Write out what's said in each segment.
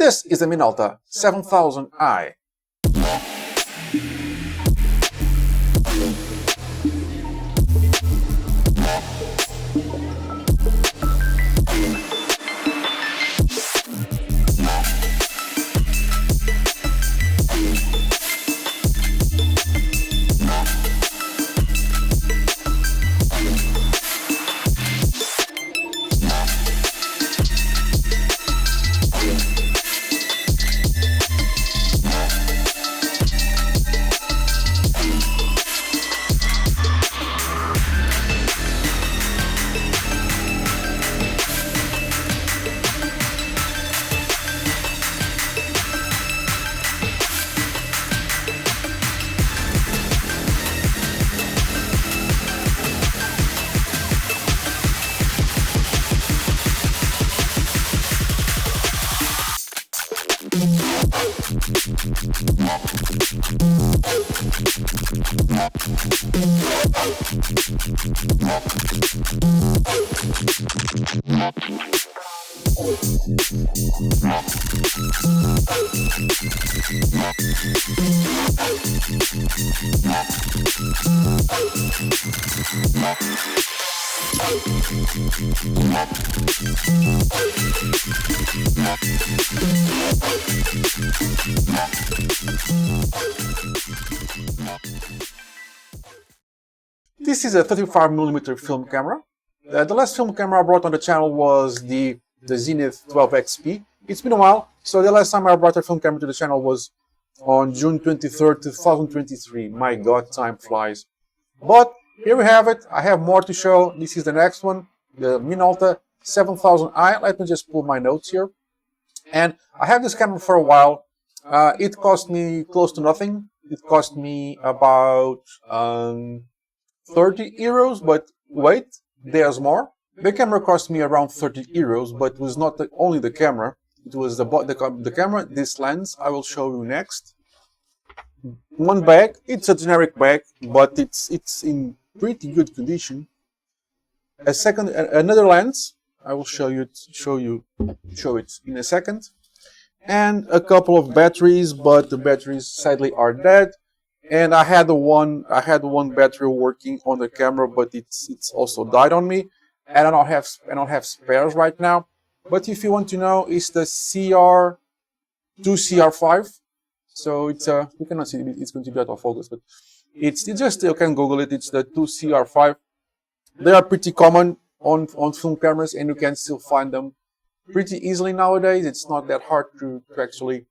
This is the Minolta 7000i. This is a 35mm film camera. The last film camera I brought on the channel was the Zenith 12XP. It's been a while, so the last time I brought a film camera to the channel was on June 23rd, 2023. My God, time flies. But here we have it. I have more to show. This is the next one, the Minolta 7000i. Let me just pull my notes here. And I have this camera for a while. It cost me close to nothing. It cost me about 30 euros, but wait, there's more. The camera cost me around 30 euros, but it was not only the camera. It was the camera, this lens I will show you next. One bag, it's a generic bag, but it's in pretty good condition. Another lens, I will show it in a second. And a couple of batteries, but the batteries sadly are dead. And I had one battery working on the camera, but it's also died on me. And I don't have spares right now. But if you want to know, it's the CR5. So it's you cannot see it, it's going to be out of focus, but it's just, you can Google it. It's the 2CR5. They are pretty common on film cameras, and you can still find them pretty easily nowadays. It's not that hard to actually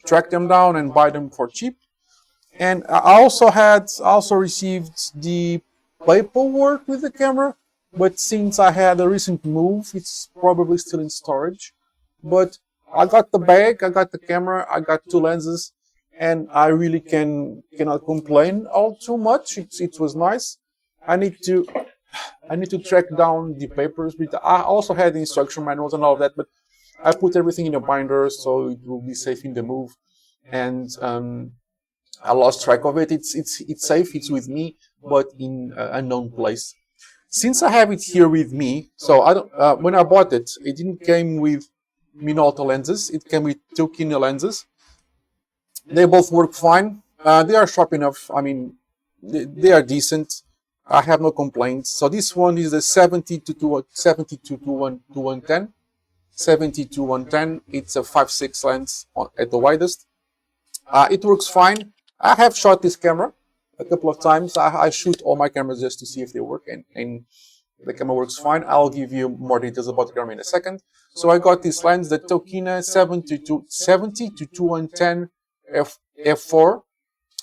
track them down and buy them for cheap. And I also received the paperwork with the camera, but since I had a recent move, it's probably still in storage. But I got the bag, I got the camera, I got two lenses, and I really cannot complain all too much. It was nice. I need to track down the papers. I also had the instruction manuals and all of that, but I put everything in a binder so it will be safe in the move. And I lost track of it. It's safe. It's with me, but in an unknown place. Since I have it here with me, so I don't. When I bought it, it didn't came with Minolta lenses. It came with Tokina lenses. They both work fine. They are sharp enough. I mean, they are decent. I have no complaints. So this one is the 70-110. 70-110. It's a 5.6 lens at the widest. It works fine. I have shot this camera a couple of times. I shoot all my cameras just to see if they work, and the camera works fine. I'll give you more details about the camera in a second. So I got this lens, the Tokina 70-110 f4.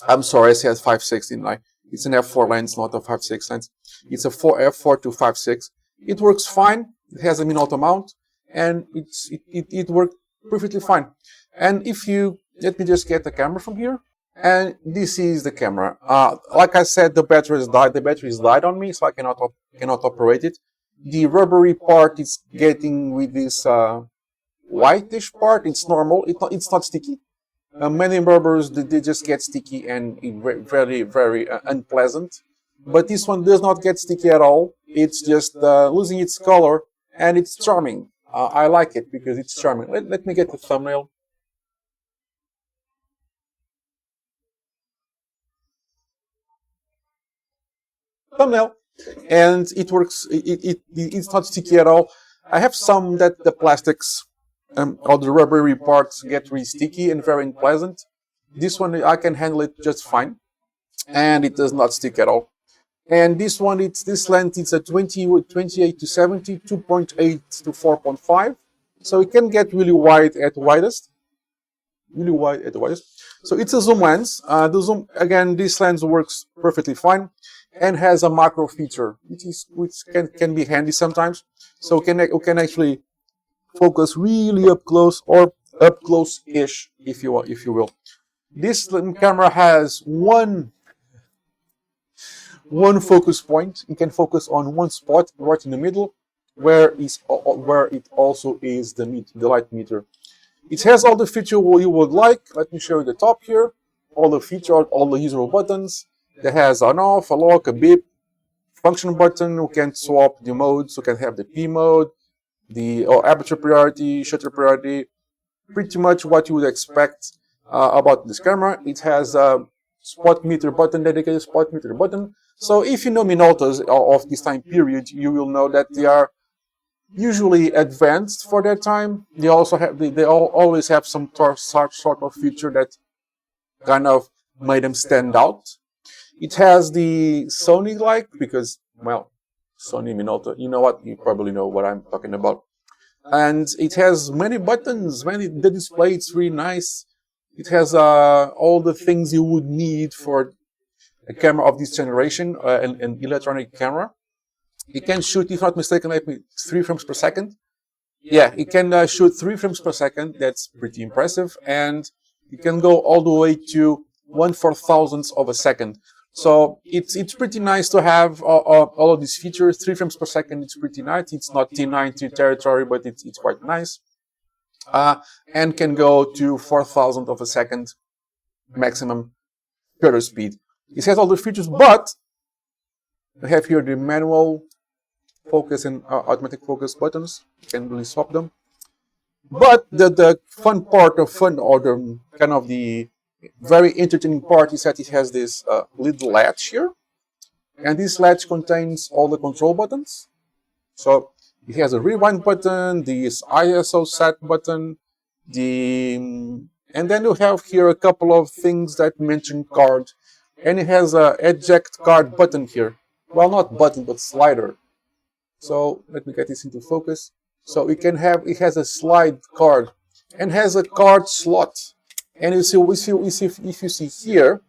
I'm sorry, I said 5.6, didn't I? It's an f4 lens, not a 5.6 lens. It's a f4 to 5.6. It works fine. It has a Minolta mount, and it worked perfectly fine. And if you let me just get the camera from here. And this is the camera. Like I said, the batteries died on me, so I cannot operate it. The rubbery part is getting with this whitish part. It's normal. It's not sticky. Many rubbers, they just get sticky and very, very unpleasant. But this one does not get sticky at all. It's just losing its color, and it's charming. I like it because it's charming. Let me get the thumbnail. Thumbnail. And it works. It's not sticky at all. I have some that the plastics or the rubbery parts get really sticky and very unpleasant. This one I can handle it just fine, and it does not stick at all. And this one, this length, it's a 28 to 70, 2.8 to 4.5, so it can get really wide at widest, really wide at the widest. So it's a zoom lens. The zoom, again, this lens works perfectly fine and has a macro feature, which can be handy sometimes. So we can actually focus really up close or up close-ish, if you will. This camera has one focus point. You can focus on one spot right in the middle, where it also is the light meter. It has all the features you would like. Let me show you the top here. All the features, all the usual buttons. It has an off, a lock, a beep, function button. You can swap the modes. You can have the P mode, the aperture priority, shutter priority. Pretty much what you would expect about this camera. It has a spot meter button, dedicated spot meter button. So if you know Minoltas of this time period, you will know that they are usually advanced for that time. They also have always have some sort of feature that kind of made them stand out. It has the Sony-like, because, well, Sony Minolta, you know what? You probably know what I'm talking about. And it has many buttons, the display, it's really nice. It has all the things you would need for a camera of this generation, an electronic camera. It can shoot, if not mistaken, like 3 frames per second. Yeah, it can shoot 3 frames per second. That's pretty impressive. And it can go all the way to 1/4000th of a second. So it's pretty nice to have all of these features. 3 frames per second, it's pretty nice. It's not T90 territory, but it's quite nice. And can go to 4,000th of a second maximum shutter speed. It has all the features, but we have here the manual focus and automatic focus buttons. You can really swap them. But the fun part or the kind of the very entertaining part is that it has this little latch here, and this latch contains all the control buttons. So it has a rewind button, this ISO set button, and then you have here a couple of things that mention card, and it has a eject card button here. Well, not button, but slider. So let me get this into focus. So it has a slide card and has a card slot. And if you see here,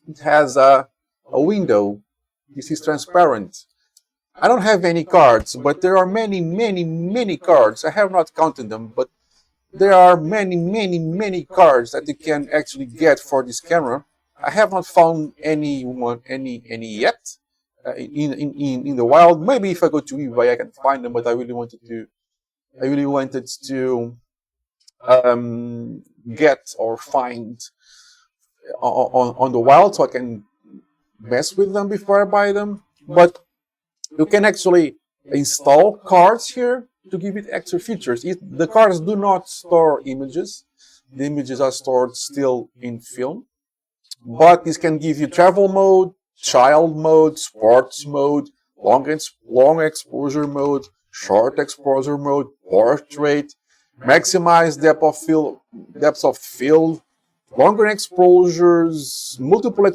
it has a window. This is transparent. I don't have any cards, but there are many cards. I have not counted them, but there are many cards that you can actually get for this camera. I have not found any yet in the wild. Maybe if I go to eBay, I can find them, but I really wanted to get or find on the wild, so I can mess with them before I buy them. But you can actually install cards here to give it extra features. The cards do not store images. The images are stored still in film. But this can give you travel mode, child mode, sports mode, long exposure mode, short exposure mode, portrait, maximize depth of field, longer exposures, multiple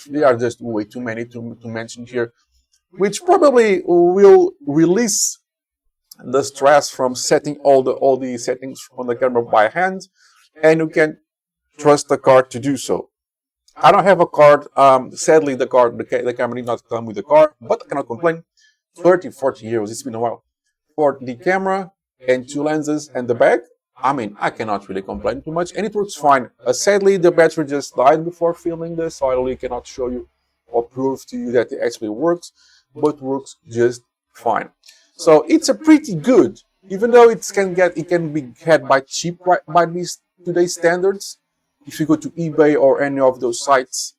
they are just way too many to mention here, which probably will release the stress from setting all the settings on the camera by hand, and you can trust the card to do so. I don't have a card. Sadly, the camera did not come with a card, but I cannot complain. 30-40 euros, it's been a while. For the camera and 2 lenses and the bag, I mean, I cannot really complain too much, and it works fine. Sadly, the battery just died before filming this, so I really cannot show you or prove to you that it actually works, but works just fine. So it's a pretty good, even though it can be had by cheap by these today's standards. If you go to eBay or any of those sites,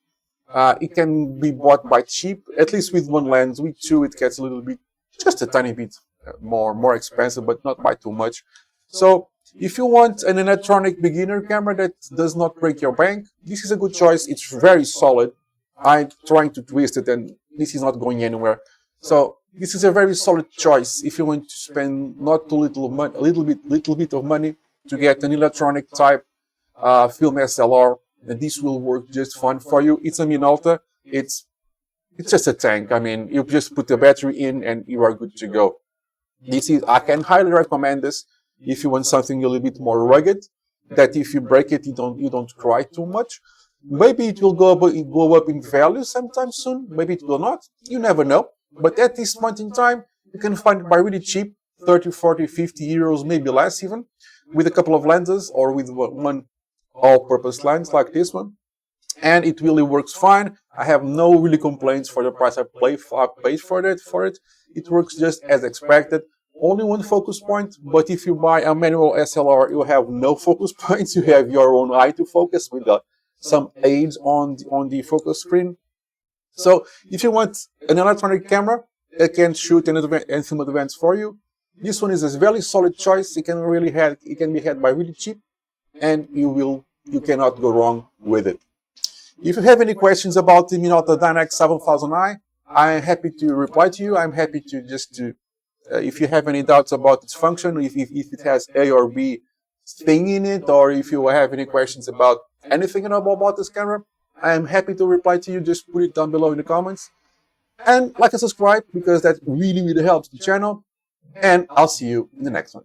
it can be bought by cheap, at least with 1 lens. With 2, it gets a little bit, just a tiny bit more expensive, but not by too much. So if you want an electronic beginner camera that does not break your bank, this is a good choice. It's very solid. I'm trying to twist it and this is not going anywhere. So this is a very solid choice if you want to spend not too little money, a little bit of money to get an electronic type film SLR, and this will work just fine for you. It's a Minolta. It's just a tank. I mean, you just put the battery in and you are good to go. I can highly recommend this if you want something a little bit more rugged, that if you break it, you don't cry too much. Maybe it will go up in value sometime soon. Maybe it will not. You never know. But at this point in time, you can find it by really cheap, 30, 40, 50 euros, maybe less even, with a couple of lenses or with one all-purpose lens like this one. And it really works fine. I have no really complaints for the price I paid for it. It works just as expected. Only one focus point, but if you buy a manual SLR, you have no focus points. You have your own eye to focus with some aids on the focus screen. So if you want an electronic camera that can shoot and film advance for you, this one is a very solid choice. It can be had by really cheap, and you cannot go wrong with it. If you have any questions about the Minolta Dynax 7000i, I'm happy to reply to you. I'm happy to if you have any doubts about its function, if it has A or B thing in it, or if you have any questions about anything about this camera, I'm happy to reply to you. Just put it down below in the comments. And like and subscribe, because that really helps the channel. And I'll see you in the next one.